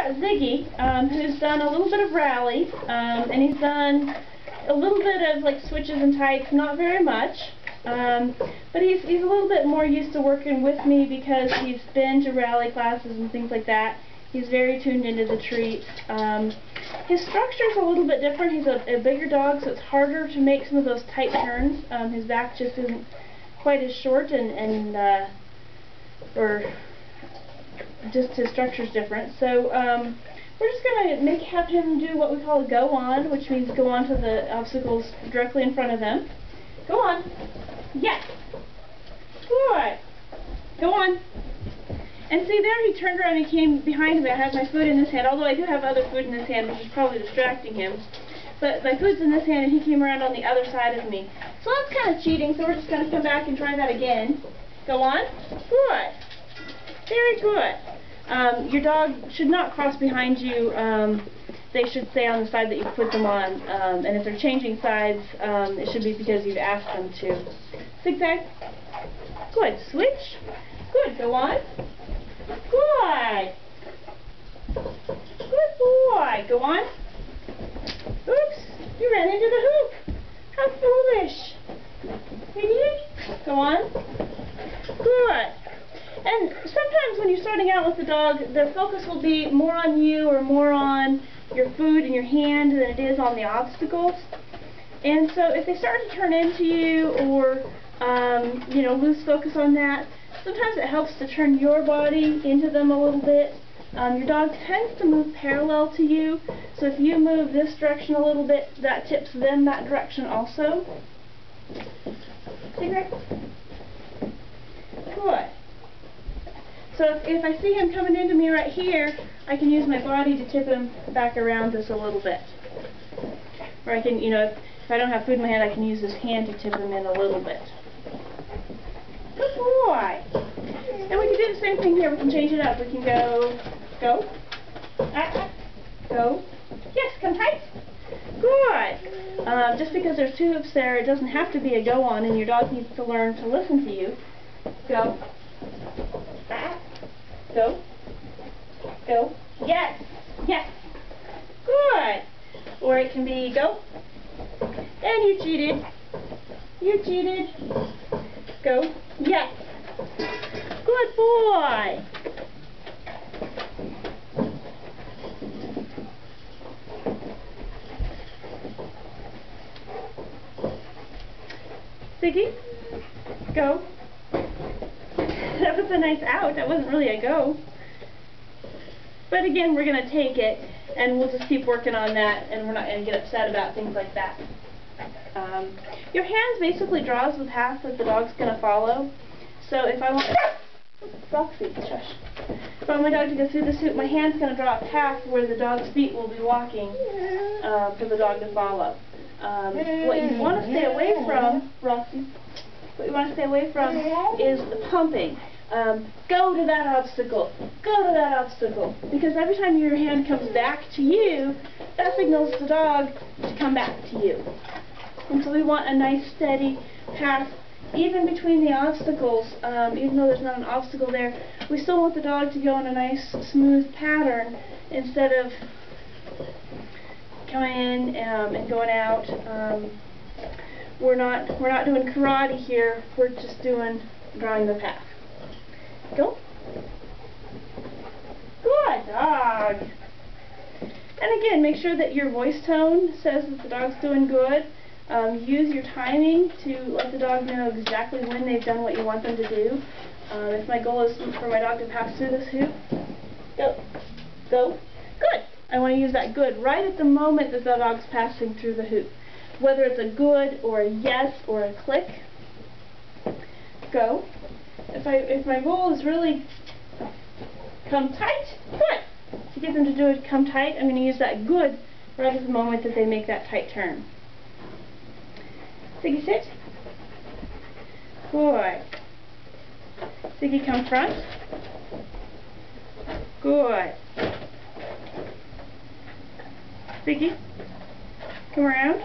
got Ziggy, who's done a little bit of rally, and he's done a little bit of like switches and tights, not very much, but he's a little bit more used to working with me because he's been to rally classes and things like that. He's very tuned into the treats. His structure's a little bit different. He's a bigger dog, so it's harder to make some of those tight turns. His back just isn't quite as short, or just his structure's different. So we're just going to have him do what we call a go on, which means go on to the obstacles directly in front of them. Go on. Yes. Good. Go on. And see there, he turned around and came behind me. I have my food in his hand, although I do have other food in his hand, which is probably distracting him. But my food's in this hand, and he came around on the other side of me. So that's kind of cheating, so we're just going to come back and try that again. Go on. Good. Very good. Your dog should not cross behind you. They should stay on the side that you put them on. And if they're changing sides, it should be because you've asked them to. Zigzag. Good. Switch. Good. Go on. Good. Good boy. Go on. Oops. You ran into the hoop. How foolish. You did? Go on. Good. And sometimes when you're starting out with the dog, the focus will be more on you or more on your food in your hand than it is on the obstacles. And so if they start to turn into you or lose focus on that, sometimes it helps to turn your body into them a little bit. Your dog tends to move parallel to you, so if you move this direction a little bit, that tips them that direction also. Cigarette? Good. So if I see him coming into me right here, I can use my body to tip him back around just a little bit. Or I can, if I don't have food in my hand, I can use his hand to tip him in a little bit. Good boy. And we can do the same thing here. We can change it up. We can go, go. Yes, come tight. Good. Just because there's two hoops there, it doesn't have to be a go on, and your dog needs to learn to listen to you. Go. Go. Go. Yes. Yes. Good. Or it can be go. And you cheated. You cheated. Go. Yes. Good boy. Ziggy. Go. That was a nice out. That wasn't really a go. But again, we're going to take it, and we'll just keep working on that, and we're not going to get upset about things like that. Your hands basically draws the path that the dog's going to follow. So if I want Roxy, shush. If I want my dog to go through this hoop, my hand's going to draw a path where the dog's feet will be walking for the dog to follow. What you want to stay away from, Roxy, what you want to stay away from is the pumping. Go to that obstacle. Go to that obstacle. Because every time your hand comes back to you, that signals the dog to come back to you. And so we want a nice steady path even between the obstacles. Even though there's not an obstacle there, we still want the dog to go in a nice smooth pattern instead of coming in and going out. We're not doing karate here. We're just drawing the path. Go. Good dog. And again, make sure that your voice tone says that the dog's doing good. Use your timing to let the dog know exactly when they've done what you want them to do. If my goal is for my dog to pass through this hoop, go. Go. Good. I want to use that good right at the moment that the dog's passing through the hoop. Whether it's a good or a yes or a click. Go. If my goal is really come tight, good. To get them to do it come tight, I'm going to use that good right at the moment that they make that tight turn. Ziggy, sit. Good. Ziggy, come front. Good. Ziggy, come around.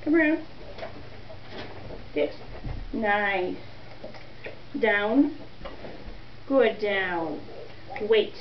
Come around. Yes. Nice. Down. Good, down. Wait.